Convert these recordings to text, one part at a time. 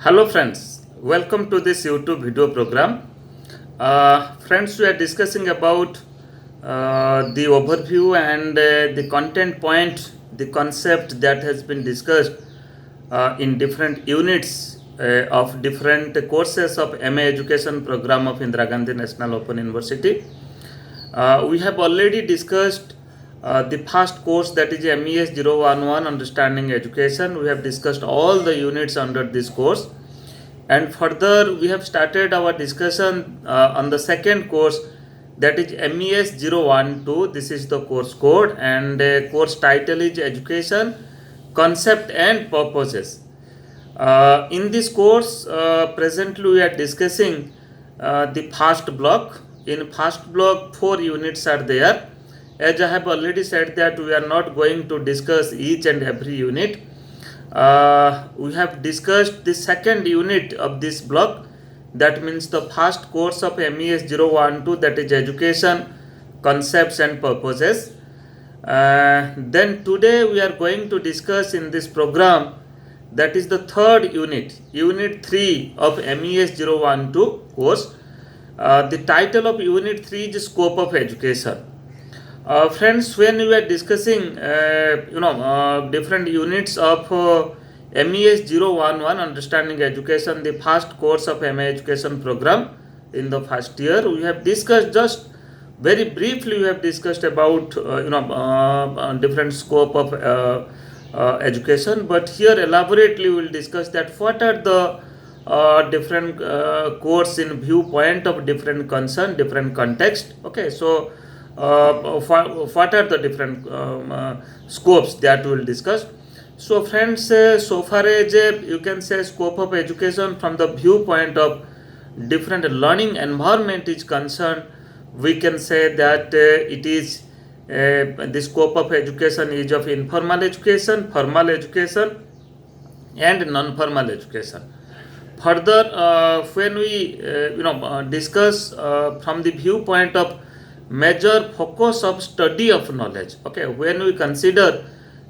Hello friends, welcome to this YouTube video program. Friends, we are discussing about the overview and the content point, the concept that has been discussed in different units of different courses of MA Education program of Indira Gandhi National Open University. We have already discussed the first course, that is MES 011 Understanding Education. We have discussed all the units under this course, and further we have started our discussion on the second course, that is MES 012. This is the course code, and course title is Education Concept and Purposes. In this course, presently we are discussing the first block. In first block, 4 units are there. As I have already said that we are not going to discuss each and every unit. We have discussed the second unit of this block. That means the first course of MES 012, that is Education Concepts and Purposes. Then today we are going to discuss in this program, that is the third unit, unit 3 of MES 012 course. The title of unit 3 is Scope of Education. Friends, when we are discussing different units of MES 011 Understanding Education, the first course of MA Education program in the first year, we have discussed just very briefly. We have discussed about different scope of education, but here elaborately we will discuss that what are the different course in viewpoint of different concern, different context. Okay, so what are the different scopes that we will discuss. So friends, so far as you can say scope of education from the viewpoint of different learning environment is concerned, we can say that it is the scope of education is of informal education, formal education and non-formal education. Further, when we discuss from the viewpoint of major focus of study of knowledge, okay, when we consider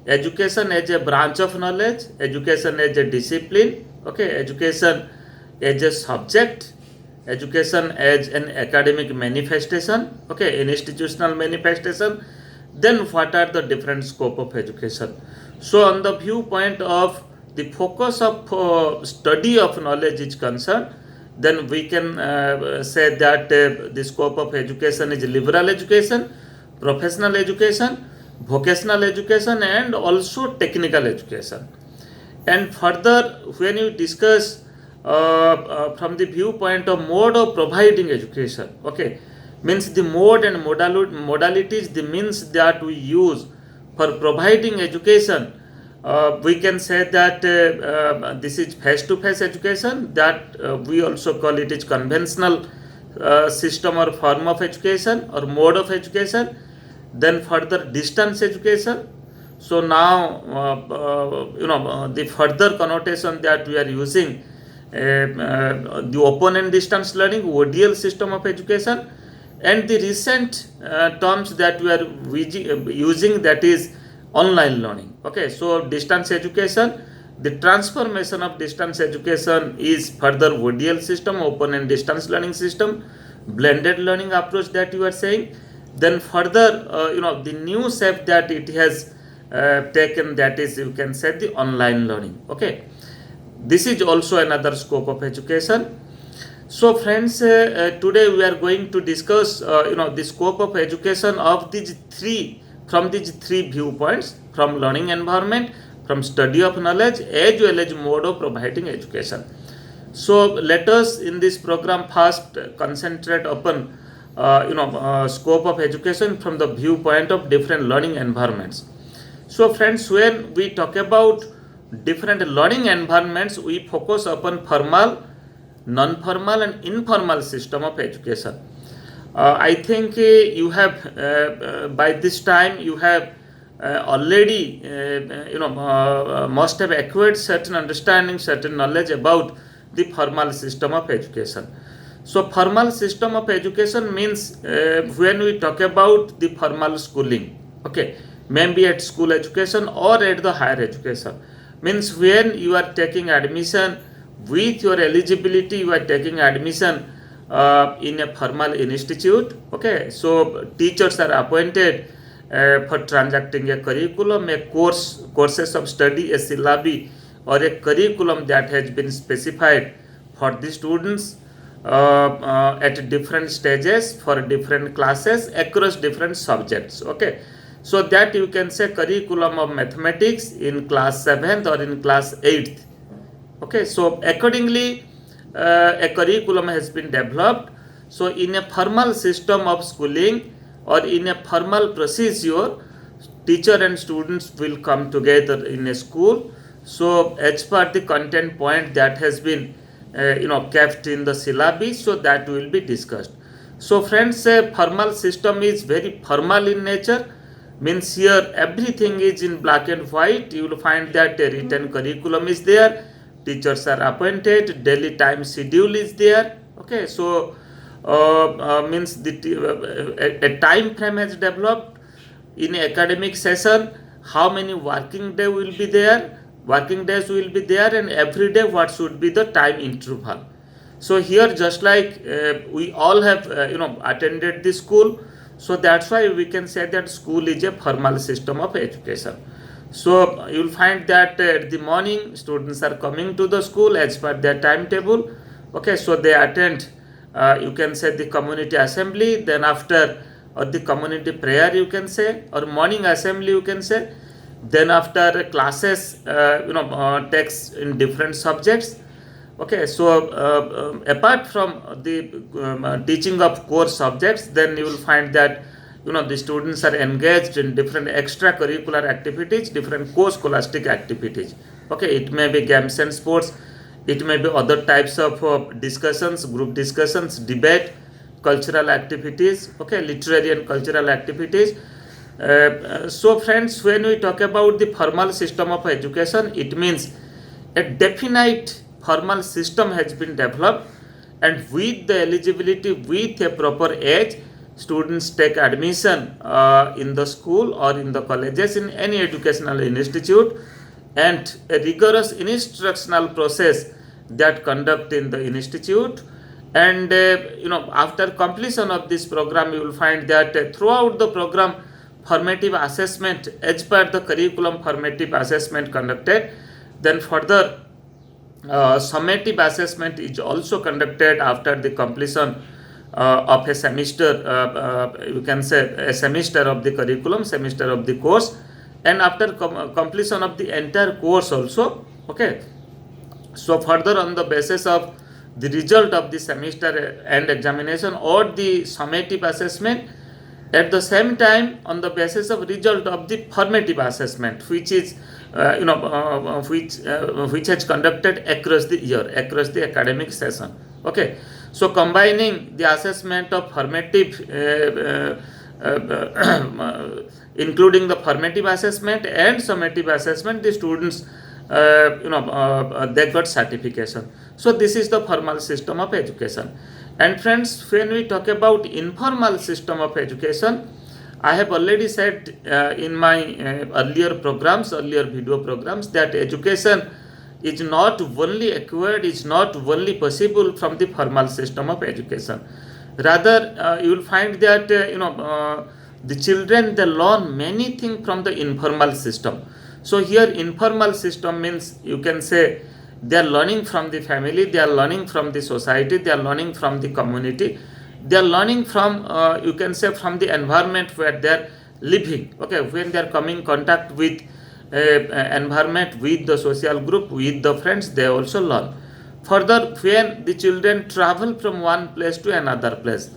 education as a branch of knowledge, education as a discipline, okay, education as a subject, education as an academic manifestation, okay, an institutional manifestation, then what are the different scope of education. So on the viewpoint of the focus of study of knowledge is concerned, then we can say that the scope of education is liberal education, professional education, vocational education and also technical education. And further, when you discuss from the viewpoint of mode of providing education, okay, means the mode and modalities, the means that we use for providing education. We can say that this is face-to-face education, that we also call it is conventional system or form of education or mode of education. Then further distance education. So now the further connotation that we are using, the open and distance learning, ODL system of education, and the recent terms that we are using, that is online learning. Okay, so distance education, the transformation of distance education is further ODL system, open and distance learning system, blended learning approach that you are saying. Then further the new shape that it has taken, that is, you can say, the online learning. Okay, this is also another scope of education. So friends, today we are going to discuss the scope of education of these three, from these three viewpoints, from learning environment, from study of knowledge, as well as mode of providing education. So let us in this program first concentrate upon scope of education from the viewpoint of different learning environments. So friends, when we talk about different learning environments, we focus upon formal, non-formal and informal system of education. I think you have by this time you have already must have acquired certain understanding, certain knowledge about the formal system of education. So formal system of education means when we talk about the formal schooling, okay, maybe at school education or at the higher education, means when you are taking admission with your eligibility you are taking admission in a formal institute. Okay, so teachers are appointed for transacting a curriculum, a courses of study, a syllabi, or a curriculum that has been specified for the students at different stages for different classes across different subjects. Okay, so that you can say curriculum of mathematics in class 7th or in class 8th. Okay, so accordingly a curriculum has been developed. So in a formal system of schooling or in a formal procedure, teacher and students will come together in a school. So as per the content point that has been kept in the syllabi, so that will be discussed. So friends, a formal system is very formal in nature, means here everything is in black and white. You will find that a written curriculum is there, teachers are appointed, daily time schedule is there. Okay, so means a time frame has developed in academic session, how many working days will be there, and every day what should be the time interval. So here just like we all have attended the school, so that's why we can say that school is a formal system of education. So you will find that at the morning students are coming to the school as per their timetable. Okay, so they attend you can say the community assembly, then after or the community prayer you can say, or morning assembly you can say, then after classes takes in different subjects. Okay, so apart from the teaching of core subjects, then you will find that the students are engaged in different extracurricular activities, different co-scholastic activities. Okay, it may be games and sports, it may be other types of discussions, group discussions, debate, cultural activities, okay, literary and cultural activities. So friends, when we talk about the formal system of education, it means a definite formal system has been developed, and with the eligibility, with a proper age, students take admission in the school or in the colleges, in any educational institute, and a rigorous instructional process that conduct in the institute. And after completion of this program, you will find that throughout the program, formative assessment as per the curriculum, formative assessment conducted. Then further summative assessment is also conducted after the completion of a semester, you can say a semester of the curriculum, semester of the course, and after completion of the entire course also. Okay, so further on the basis of the result of the semester end examination or the summative assessment, at the same time on the basis of result of the formative assessment, which is which has conducted across the year, across the academic session. Okay, so combining the assessment of formative including the formative assessment and summative assessment, the students they got certification. So this is the formal system of education. And friends, when we talk about informal system of education, I have already said in my earlier video programs, that education is not only acquired, is not only possible from the formal system of education. Rather, you will find that the children, they learn many things from the informal system. So here informal system means, you can say, they are learning from the family, they are learning from the society, they are learning from the community, they are learning from you can say from the environment where they are living. Okay, when they are coming in contact with environment, with the social group, with the friends, they also learn. Further, when the children travel from one place to another place,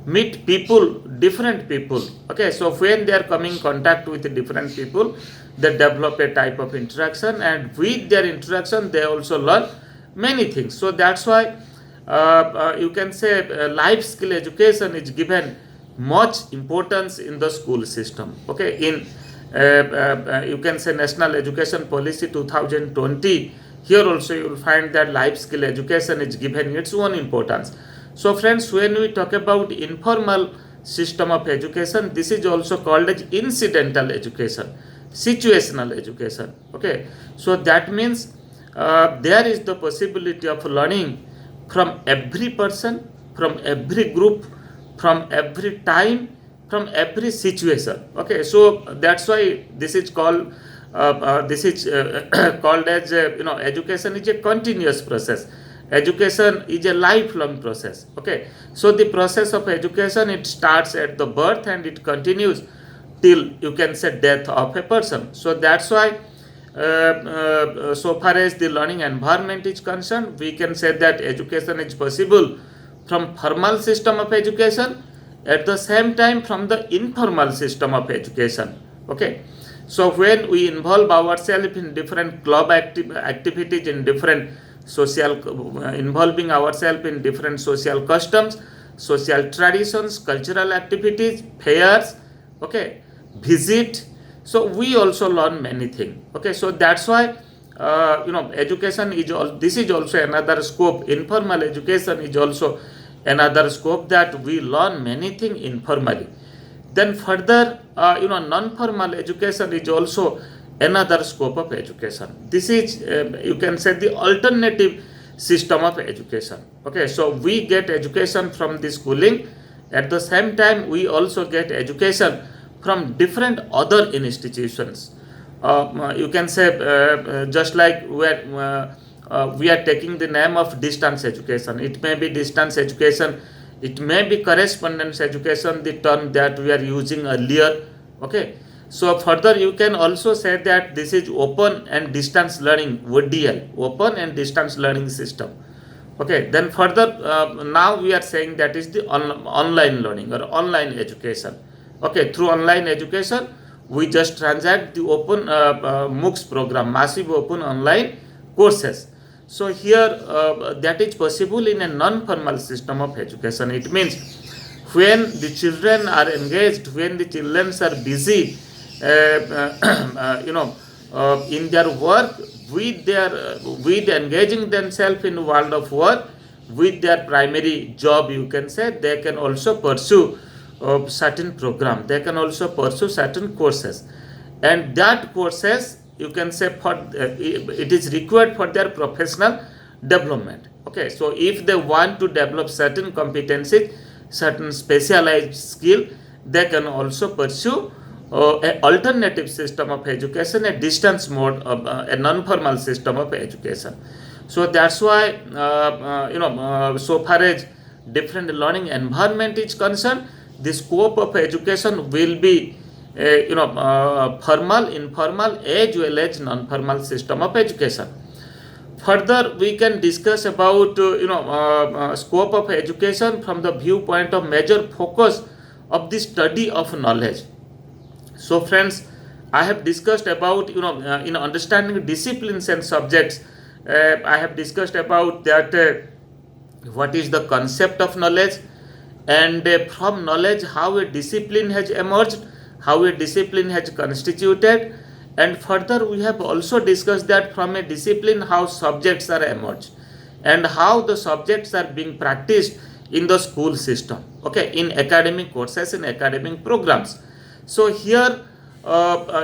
meet people, different people. Okay, so when they are coming in contact with different people, they develop a type of interaction, and with their interaction they also learn many things. So that's why you can say life skill education is given much importance in the school system. Okay, in you can say National Education Policy 2020, here also you will find that life skill education is given its own importance. So friends, when we talk about informal system of education, this is also called as incidental education, situational education. Okay, so that means there is the possibility of learning from every person, from every group, from every time, from every situation. Okay, so that's why this is called this is called as education is a continuous process. Education is a lifelong process. Okay, so the process of education, it starts at the birth and it continues till, you can say, death of a person. So that's why so far as the learning environment is concerned, we can say that education is possible from formal system of education, at the same time from the informal system of education. Okay, so when we involve ourselves in different club activities, in different social involving ourselves in different social customs, social traditions, cultural activities, fairs, okay, visit, so we also learn many things. Okay, so that's why education is this is also another scope. Informal education is also another scope, that we learn many things informally. Then further, non-formal education is also another scope of education. This is you can say the alternative system of education. Okay, so we get education from the schooling, at the same time we also get education from different other institutions. You can say just like we are taking the name of distance education. It may be distance education, it may be correspondence education, the term that we are using earlier. Okay, so further you can also say that this is open and distance learning, ODL, open and distance learning system. Okay, then further now we are saying that is the online learning or online education. Okay, through online education we just transact the open MOOCs program, massive open online courses. So here that is possible in a non-formal system of education. It means when the children are engaged, when the children are busy in their work, with engaging themselves in the world of work, with their primary job, you can say, they can also pursue certain program, they can also pursue certain courses, and that courses, you can say, for it is required for their professional development. Okay, so if they want to develop certain competencies, certain specialized skill, they can also pursue an alternative system of education, a distance mode of a non-formal system of education. So that's why so far as different learning environment is concerned, the scope of education will be formal, informal, as well as non-formal system of education. Further, we can discuss about scope of education from the viewpoint of major focus of the study of knowledge. So, friends, I have discussed about in understanding disciplines and subjects. I have discussed about that what is the concept of knowledge, and from knowledge how a discipline has emerged, how a discipline has constituted, and further we have also discussed that from a discipline how subjects are emerged and how the subjects are being practiced in the school system, okay, in academic courses, in academic programs. So here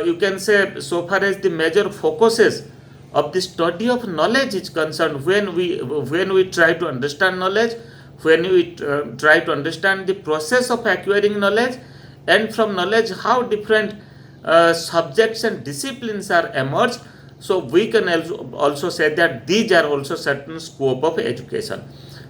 you can say, so far as the major focuses of the study of knowledge is concerned, when we try to understand knowledge, when we try to understand the process of acquiring knowledge, and from knowledge how different subjects and disciplines are emerged, so we can also say that these are also certain scope of education.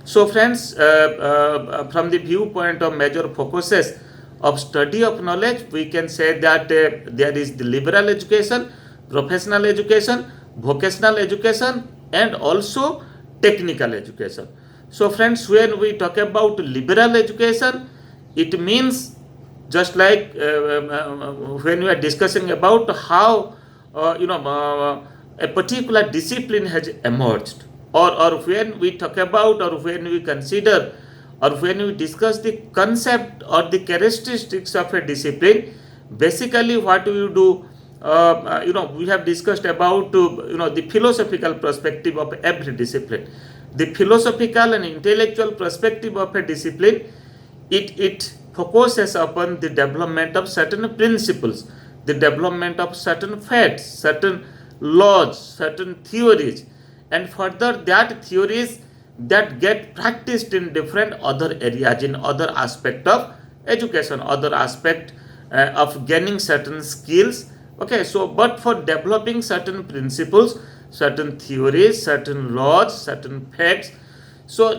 So friends, from the viewpoint of major focuses of study of knowledge, we can say that there is the liberal education, professional education, vocational education, and also technical education. So friends, when we talk about liberal education, it means just like when we are discussing about how a particular discipline has emerged, or when we talk about, or when we consider, or when we discuss the concept or the characteristics of a discipline, basically what we do, we have discussed about the philosophical perspective of every discipline. The philosophical and intellectual perspective of a discipline, it focuses upon the development of certain principles, the development of certain facts, certain laws, certain theories, and further that theories that get practiced in different other areas, in other aspect of education, other aspect of gaining certain skills. Okay, so but for developing certain principles, certain theories, certain laws, certain facts, so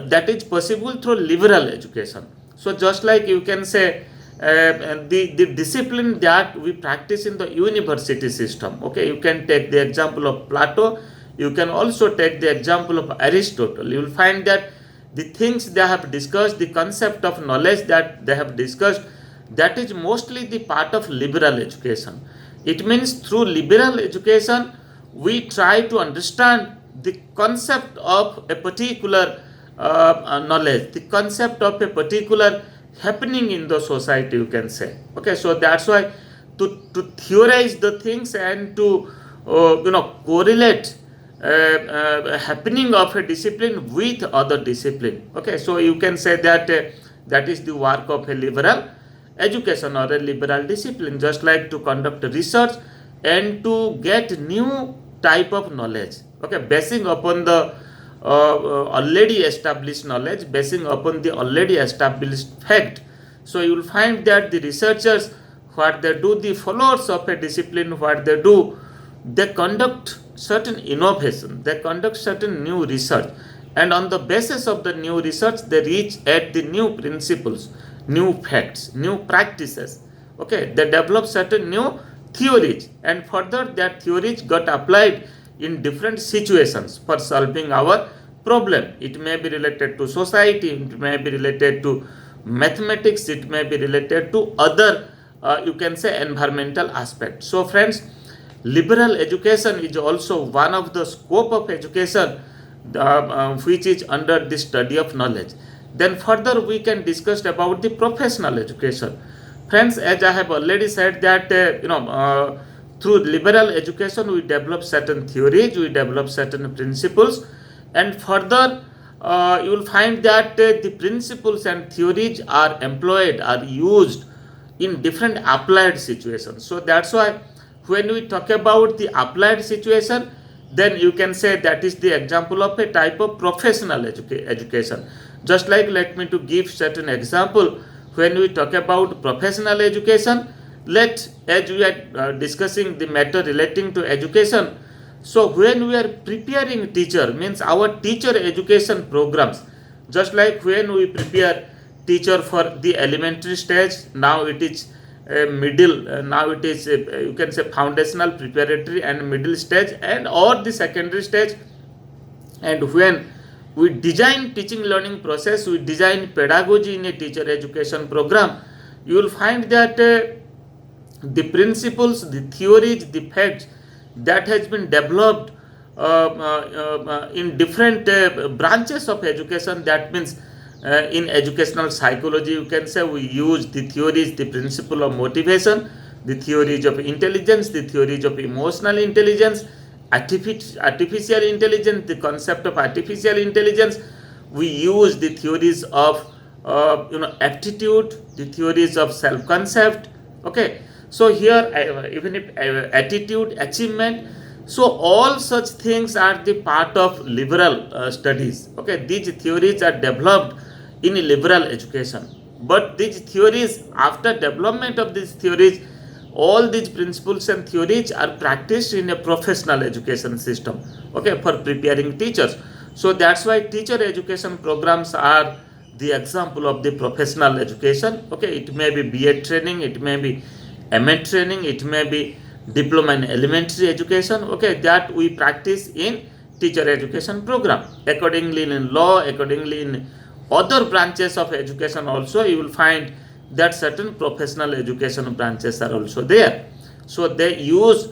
that is possible through liberal education. So just like you can say the discipline that we practice in the university system. Okay, you can take the example of Plato, you can also take the example of Aristotle. You will find that the things they have discussed, the concept of knowledge that they have discussed, that is mostly the part of liberal education. It means through liberal education we try to understand the concept of a particular knowledge, the concept of a particular happening in the society, you can say. Okay, so that's why to theorize the things and to correlate happening of a discipline with other discipline. Okay, so you can say that that is the work of a liberal education or a liberal discipline, just like to conduct research and to get new type of knowledge. Okay, basing upon the already established knowledge, basing upon the already established fact. So you will find that the researchers, what they do, the followers of a discipline, what they do, they conduct certain innovation, they conduct certain new research, and on the basis of the new research they reach at the new principles, new facts, new practices. Okay, they develop certain new theories, and further that theories got applied in different situations for solving our problem. It may be related to society, it may be related to mathematics, it may be related to other you can say environmental aspects. So friends, liberal education is also one of the scope of education which is under the study of knowledge. Then further we can discuss about the professional education. Friends, as I have already said that through liberal education we develop certain theories, we develop certain principles, and further you will find that the principles and theories are employed, are used in different applied situations. So that's why when we talk about the applied situation, then you can say that is the example of a type of professional education. Just like, let me to give certain example. When we talk about professional education, as we are discussing the matter relating to education, so when we are preparing teacher, means our teacher education programs, just like when we prepare teacher for the elementary stage, now it is middle, now it is you can say foundational, preparatory and middle stage, and or the secondary stage. And when we design teaching learning process, we design pedagogy in a teacher education program, you will find that the principles, the theories, the facts that has been developed in different branches of education. That means in educational psychology, you can say we use the theories, the principle of motivation, the theories of intelligence, the theories of emotional intelligence, artificial intelligence, the concept of artificial intelligence. We use the theories of aptitude, the theories of self-concept. Okay, so here even if attitude, achievement, so all such things are the part of liberal studies. Okay, these theories are developed in liberal education, but these theories, after development of these theories, all these principles and theories are practiced in a professional education system, okay, for preparing teachers. So that's why teacher education programs are the example of the professional education. Okay, it may be B.Ed training, it may be M.Ed training, it may be diploma in elementary education, okay, that we practice in teacher education program. Accordingly in law, accordingly in other branches of education also, you will find that certain professional education branches are also there. So they use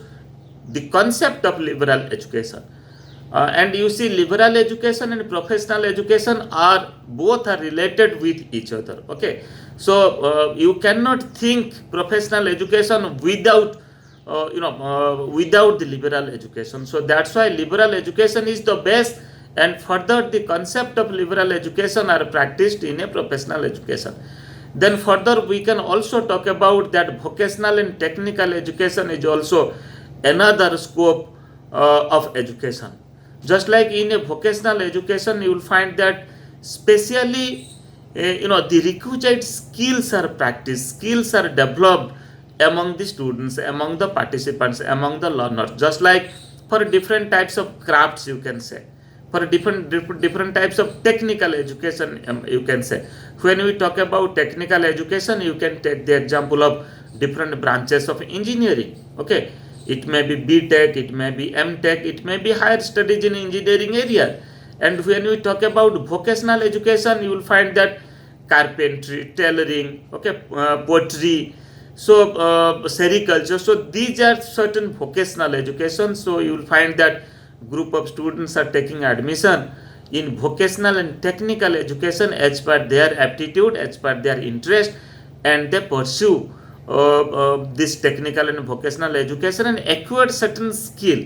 the concept of liberal education. And you see, liberal education and professional education are both are related with each other. Okay, so you cannot think professional education without without the liberal education. So that's why liberal education is the best, and further the concept of liberal education are practiced in a professional education. Then further we can also talk about that vocational and technical education is also another scope of education. Just like in a vocational education, you will find that specially the requisite skills are practiced, skills are developed among the students, among the participants, among the learners. Just like for different types of crafts, you can say, for different types of technical education, you can say. When we talk about technical education, you can take the example of different branches of engineering. Okay, it may be B.Tech, it may be M.Tech, it may be higher studies in engineering area. And when we talk about vocational education, you will find that carpentry, tailoring, okay, pottery, so sericulture. So these are certain vocational education. So you will find that group of students are taking admission in vocational and technical education as per their aptitude, as per their interest, and they pursue this technical and vocational education and acquire certain skill,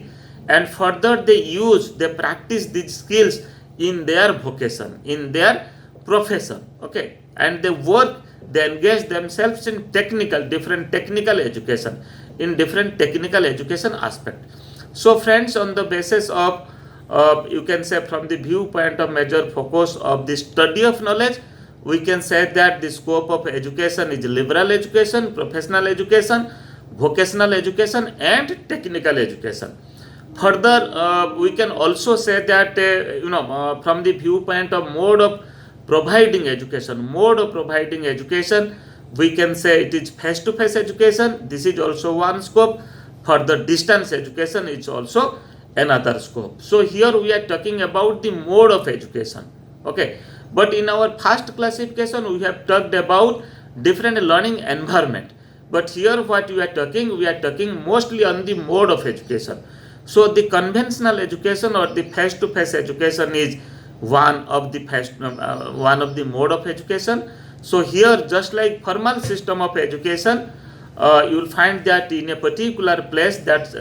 and further they practice these skills in their vocation, in their profession. Okay, and they engage themselves in different technical education, in different technical education aspect. So friends, on the basis of you can say from the viewpoint of major focus of the study of knowledge, we can say that the scope of education is liberal education, professional education, vocational education, and technical education. Further, we can also say that from the viewpoint of mode of providing education, we can say it is face-to-face education. This is also one scope. Further, distance education is also another scope. So here we are talking about the mode of education. Okay, but in our first classification we have talked about different learning environment. But here what we are talking mostly on the mode of education. So the conventional education or the face-to-face education is one of the mode of education. So here, just like formal system of education, you will find that in a particular place that's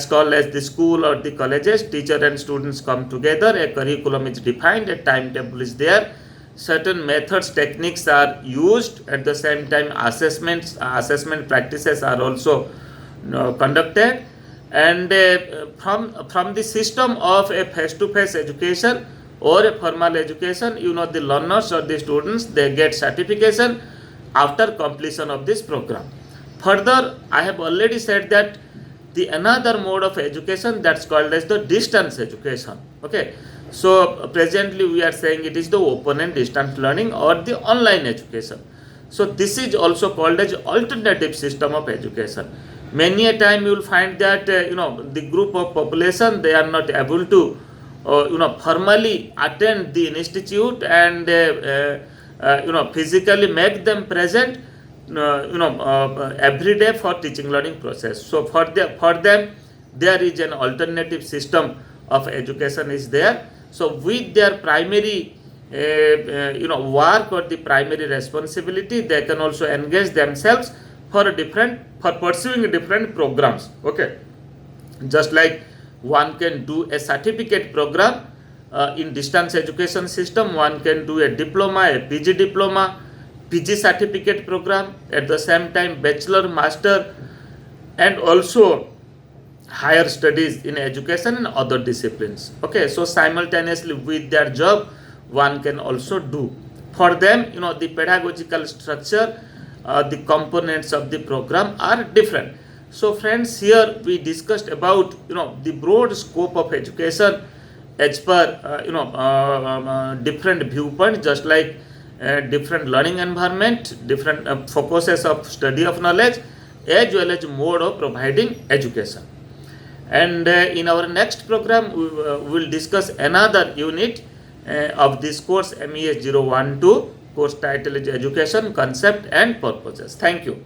called as the school or the colleges, teacher and students come together, a curriculum is defined, a timetable is there, certain methods, techniques are used, at the same time assessment practices are also conducted, and from the system of a face-to-face education or a formal education, the learners or the students, they get certification after completion of this program. Further, I have already said that the another mode of education, that's called as the distance education. Okay, so presently we are saying it is the open and distance learning or the online education. So this is also called as alternative system of education. Many a time you will find that the group of population, they are not able to formally attend the institute and physically make them present every day for teaching learning process. So for them there is an alternative system of education is there. So with their primary work or the primary responsibility, they can also engage themselves for pursuing different programs. Okay, just like one can do a certificate program in distance education system, one can do a diploma, a PG diploma, PG certificate program, at the same time bachelor, master, and also higher studies in education and other disciplines. Okay, so simultaneously with their job, one can also do. For them, the pedagogical structure, the components of the program are different. So friends, here we discussed about the broad scope of education as per different viewpoints, just like different learning environment, different focuses of study of knowledge, as well as mode of providing education. And in our next program we will discuss another unit of this course, MES 012. Course title is Education Concept and Purposes. Thank you.